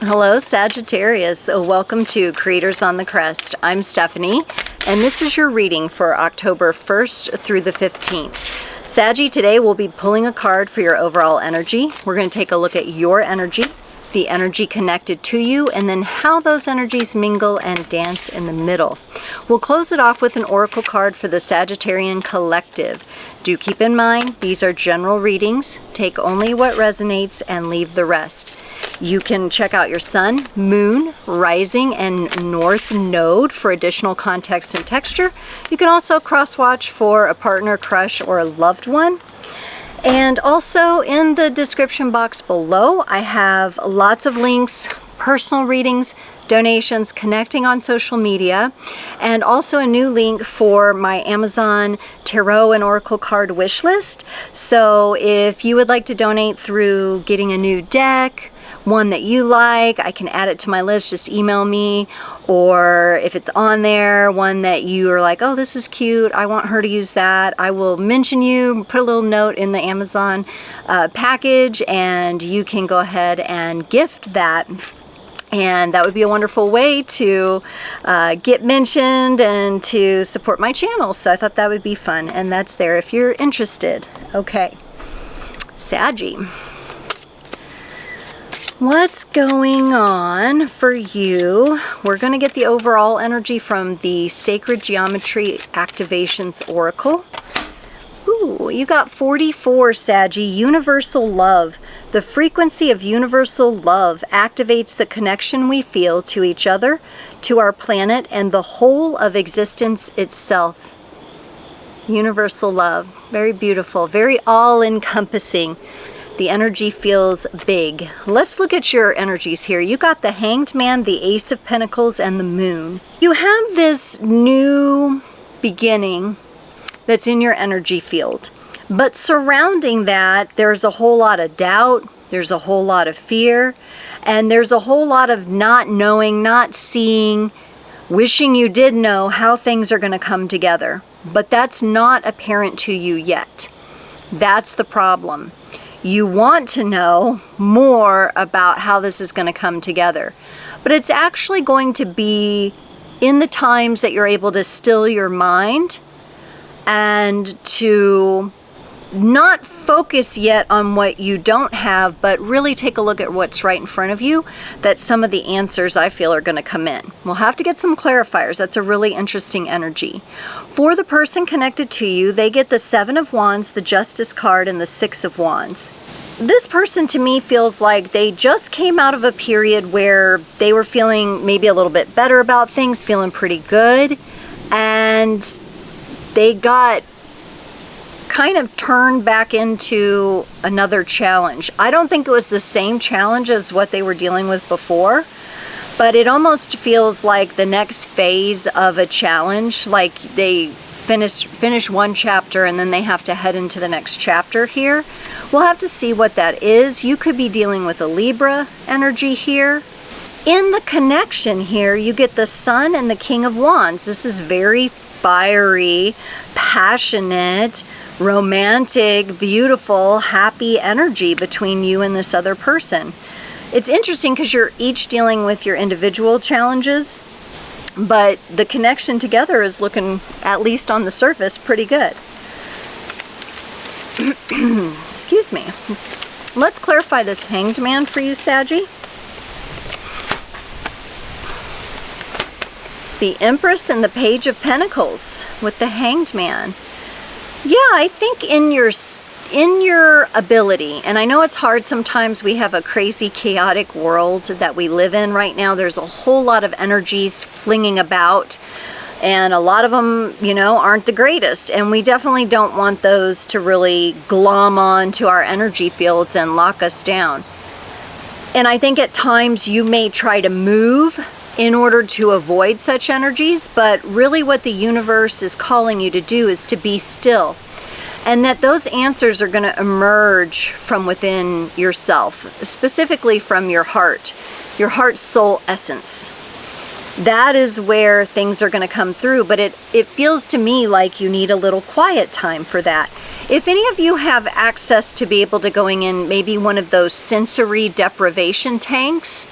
Hello Sagittarius, welcome to Creators on the Crest. I'm Stephanie and this is your reading for October 1st through the 15th. Saggy, today we'll be pulling a card for your overall energy. We're going to take a look at your energy, the energy connected to you, and then how those energies mingle and dance in the middle. We'll close it off with an oracle card for the Sagittarian collective. Do keep in mind, these are general readings. Take only what resonates and leave the rest. You can check out your sun, moon, rising, and north node for additional context and texture. You can also cross-watch for a partner, crush, or a loved one. And also in the description box below, I have lots of links, personal readings, donations, connecting on social media, and also a new link for my Amazon Tarot and Oracle card wish list. So if you would like to donate through getting a new deck, one that you like, I can add it to my list, just email me. Or if it's on there, one that you are like, oh, this is cute, I want her to use that, I will mention you, put a little note in the Amazon package, and you can go ahead and gift that. And that would be a wonderful way to get mentioned and to support my channel. So I thought that would be fun, and that's there if you're interested. Okay, Saggy. What's going on for you? We're going to get the overall energy from the Sacred Geometry Activations Oracle. Ooh, you got 44, Saggy. Universal love. The frequency of universal love activates the connection we feel to each other, to our planet, and the whole of existence itself. Universal love. Very beautiful. Very all-encompassing. The energy feels big. Let's look at your energies here. You got the Hanged Man, the Ace of Pentacles, and the Moon. You have this new beginning that's in your energy field. But surrounding that, there's a whole lot of doubt, there's a whole lot of fear, and there's a whole lot of not knowing, not seeing, wishing you did know how things are going to come together. But that's not apparent to you yet. That's the problem. You want to know more about how this is going to come together. But it's actually going to be in the times that you're able to still your mind and to not focus yet on what you don't have, but really take a look at what's right in front of you, that some of the answers I feel are going to come in. We'll have to get some clarifiers. That's a really interesting energy. For the person connected to you, they get the Seven of Wands, the Justice card, and the Six of Wands. This person to me feels like they just came out of a period where they were feeling maybe a little bit better about things, feeling pretty good, and they got kind of turned back into another challenge. I don't think it was the same challenge as what they were dealing with before, but it almost feels like the next phase of a challenge, like they finish one chapter and then they have to head into the next chapter here. We'll have to see what that is. You could be dealing with a Libra energy here. In the connection here, you get the Sun and the King of Wands. This is very fiery, passionate, romantic, beautiful, happy energy between you and this other person. It's interesting because you're each dealing with your individual challenges, but the connection together is looking, at least on the surface, pretty good. Excuse me. Let's clarify this Hanged Man for you, Saggy. The Empress and the Page of Pentacles with the Hanged Man. Yeah, I think in your ability, and I know it's hard sometimes, we have a crazy chaotic world that we live in right now. There's a whole lot of energies flinging about, and a lot of them, you know, aren't the greatest, and we definitely don't want those to really glom on to our energy fields and lock us down. And I think at times you may try to move in order to avoid such energies, but really what the universe is calling you to do is to be still, and that those answers are going to emerge from within yourself, specifically from your heart soul essence. That is where things are going to come through, but it feels to me like you need a little quiet time for that. If any of you have access to be able to going in maybe one of those sensory deprivation tanks,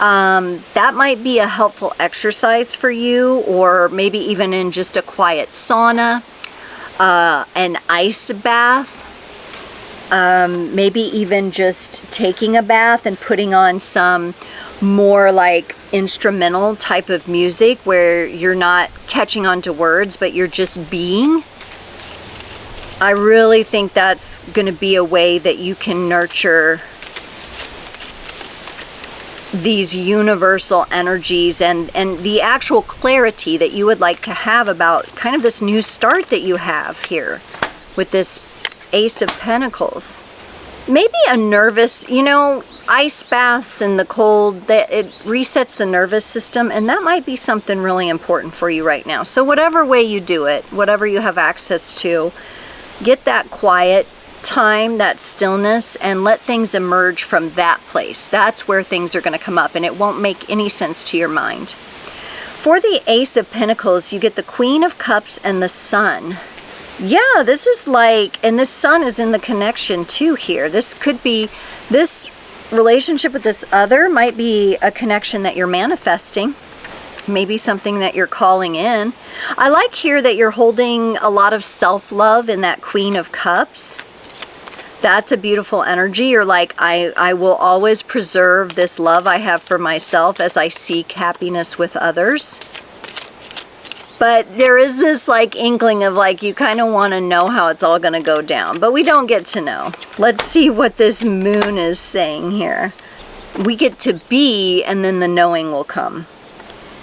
That might be a helpful exercise for you, or maybe even in just a quiet sauna, an ice bath, maybe even just taking a bath and putting on some more like instrumental type of music where you're not catching on to words, but you're just being. I really think that's going to be a way that you can nurture these universal energies and the actual clarity that you would like to have about kind of this new start that you have here with this Ace of Pentacles. Maybe a nervous, you know, ice baths in the cold, that it resets the nervous system, and that might be something really important for you right now. So whatever way you do it, whatever you have access to, get that quiet time, that stillness, and let things emerge from that place. That's where things are going to come up, and it won't make any sense to your mind. For the Ace of Pentacles, you get the Queen of Cups and the Sun. Yeah, this is like, and this Sun is in the connection too here. This could be, this relationship with this other might be a connection that you're manifesting. Maybe something that you're calling in. I like here that you're holding a lot of self-love in that Queen of Cups. That's a beautiful energy. You're like, I will always preserve this love I have for myself as I seek happiness with others. But there is this like inkling of like, you kind of want to know how it's all going to go down, but we don't get to know. Let's see what this moon is saying here. We get to be, and then the knowing will come.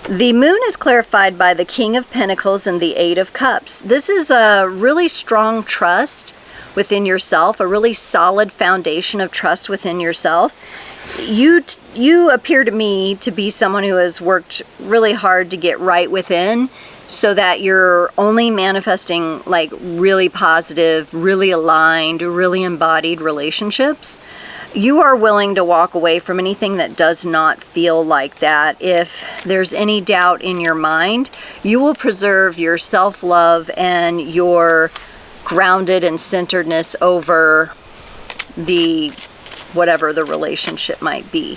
The moon is clarified by the King of Pentacles and the Eight of Cups. This is a really strong trust within yourself, a really solid foundation of trust within yourself. You appear to me to be someone who has worked really hard to get right within, so that you're only manifesting like really positive, really aligned, really embodied relationships. You are willing to walk away from anything that does not feel like that. If there's any doubt in your mind, you will preserve your self-love and your grounded and centeredness over the whatever the relationship might be.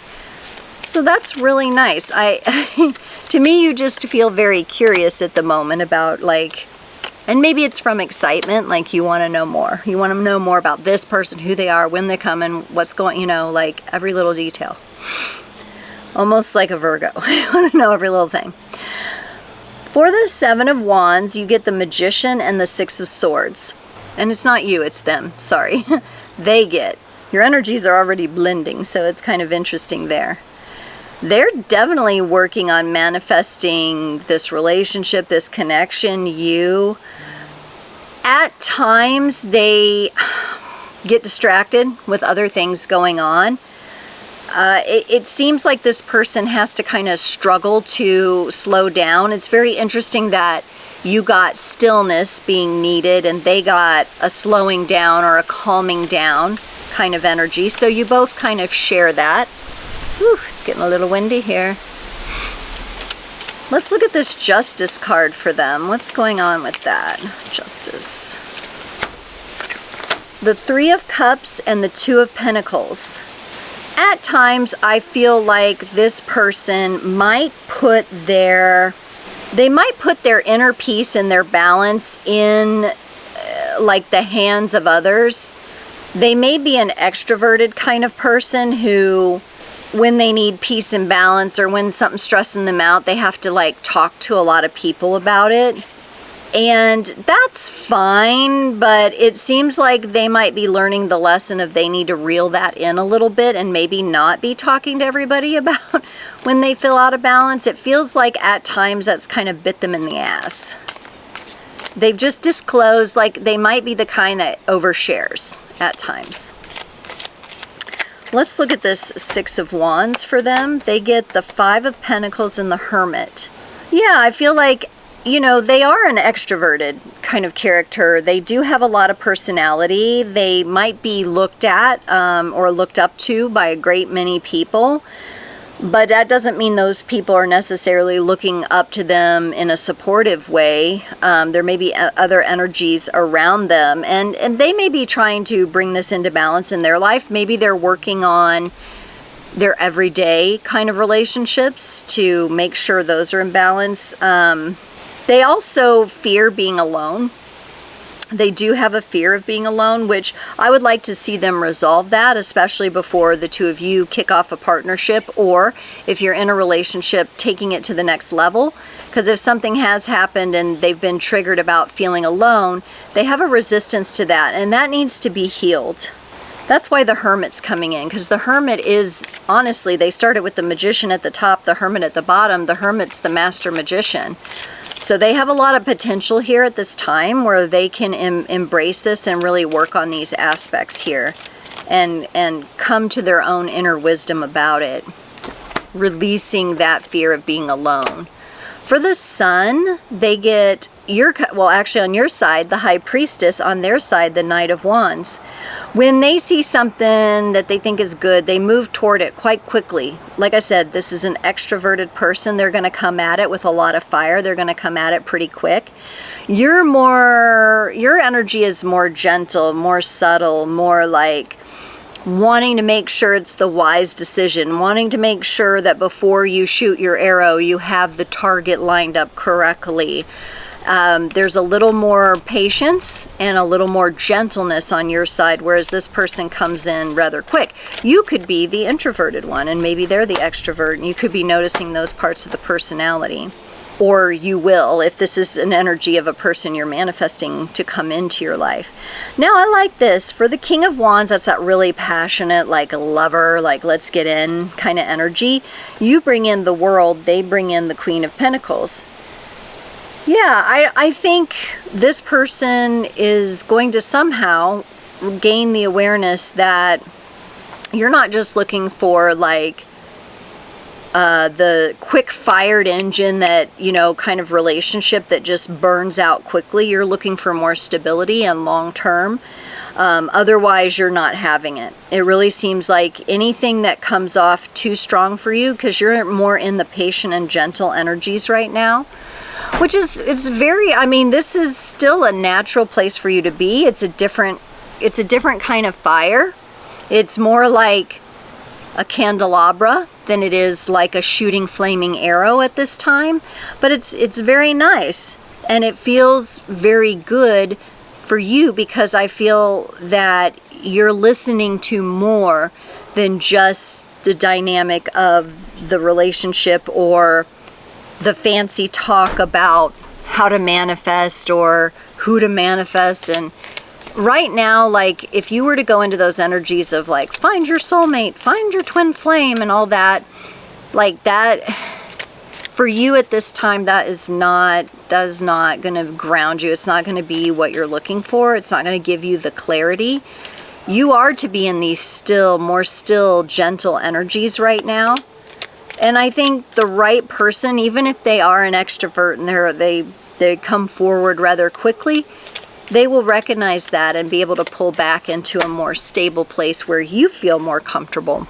So that's really nice. To me, you just feel very curious at the moment about like, and maybe it's from excitement, like you want to know more. You want to know more about this person, who they are, when they come, and what's going, you know, like every little detail. Almost like a Virgo. I want to know every little thing. For the Seven of Wands, you get the Magician and the Six of Swords. And it's not you, it's them. Sorry. They get. Your energies are already blending, so it's kind of interesting there. They're definitely working on manifesting this relationship, this connection, you. At times, they get distracted with other things going on. It seems like this person has to kind of struggle to slow down. It's very interesting that you got stillness being needed and they got a slowing down or a calming down kind of energy. So you both kind of share that. Whew, it's getting a little windy here. Let's look at this Justice card for them. What's going on with that? Justice. The Three of Cups and the Two of Pentacles. At times, I feel like this person might put their inner peace and their balance in like the hands of others. They may be an extroverted kind of person who, when they need peace and balance or when something's stressing them out, they have to like talk to a lot of people about it. And that's fine, but it seems like they might be learning the lesson of they need to reel that in a little bit and maybe not be talking to everybody about when they feel out of balance. It feels like at times that's kind of bit them in the ass. They've just disclosed, like they might be the kind that overshares at times. Let's look at this Six of Wands for them. They get the Five of Pentacles and the Hermit. Yeah, I feel like, you know, they are an extroverted kind of character. They do have a lot of personality. They might be looked at or looked up to by a great many people. But that doesn't mean those people are necessarily looking up to them in a supportive way. There may be other energies around them, and they may be trying to bring this into balance in their life. Maybe they're working on their everyday kind of relationships to make sure those are in balance. They also fear being alone. They do have a fear of being alone, which I would like to see them resolve that, especially before the two of you kick off a partnership, or if you're in a relationship, taking it to the next level. Because if something has happened and they've been triggered about feeling alone, they have a resistance to that, and that needs to be healed. That's why the Hermit's coming in, because the Hermit is, honestly, they started with the Magician at the top, the Hermit at the bottom. The Hermit's the Master Magician. So they have a lot of potential here at this time where they can embrace this and really work on these aspects here and come to their own inner wisdom about it, releasing that fear of being alone. For the Sun, they get well, actually on your side, the High Priestess, on their side, the Knight of Wands. When they see something that they think is good, they move toward it quite quickly. Like I said, this is an extroverted person. They're going to come at it with a lot of fire. They're going to come at it pretty quick. Your energy is more gentle, more subtle, more like wanting to make sure it's the wise decision, wanting to make sure that before you shoot your arrow, you have the target lined up correctly. There's a little more patience and a little more gentleness on your side, whereas this person comes in rather quick. You could be the introverted one, and maybe they're the extrovert, and you could be noticing those parts of the personality. Or you will, if this is an energy of a person you're manifesting to come into your life. Now, I like this. For the King of Wands, that's that really passionate, like a lover, like let's get in kind of energy. You bring in the World, they bring in the Queen of Pentacles. Yeah, I think this person is going to somehow gain the awareness that you're not just looking for like the quick-fired engine that, you know, kind of relationship that just burns out quickly. You're looking for more stability and long-term. Otherwise, you're not having it. It really seems like anything that comes off too strong for you, because you're more in the patient and gentle energies right now. Which is, it's very, I mean, this is still a natural place for you to be. It's a different kind of fire. It's more like a candelabra than it is like a shooting flaming arrow at this time. But it's very nice. And it feels very good for you, because I feel that you're listening to more than just the dynamic of the relationship or the fancy talk about how to manifest or who to manifest. And right now, like, if you were to go into those energies of like, find your soulmate, find your twin flame and all that, like that, for you at this time, that is not going to ground you. It's not going to be what you're looking for. It's not going to give you the clarity. You are to be in these more still, gentle energies right now. And I think the right person, even if they are an extrovert and they come forward rather quickly, they will recognize that and be able to pull back into a more stable place where you feel more comfortable.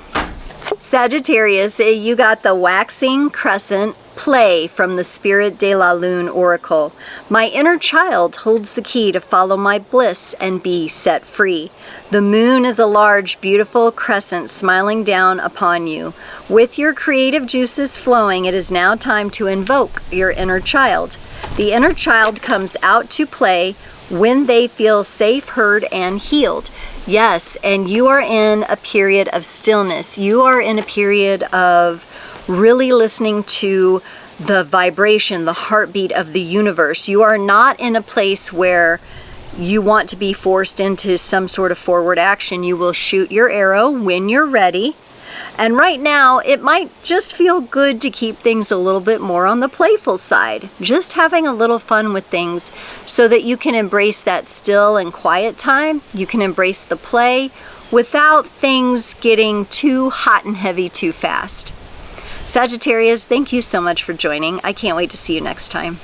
Sagittarius, you got the Waxing Crescent Play from the Spirit de la Lune Oracle. My inner child holds the key to follow my bliss and be set free. The moon is a large, beautiful crescent smiling down upon you. With your creative juices flowing, it is now time to invoke your inner child. The inner child comes out to play when they feel safe, heard, and healed. Yes, and you are in a period of stillness. You are in a period of really listening to the vibration, the heartbeat of the universe. You are not in a place where you want to be forced into some sort of forward action. You will shoot your arrow when you're ready. And right now, it might just feel good to keep things a little bit more on the playful side. Just having a little fun with things so that you can embrace that still and quiet time. You can embrace the play without things getting too hot and heavy too fast. Sagittarius, thank you so much for joining. I can't wait to see you next time.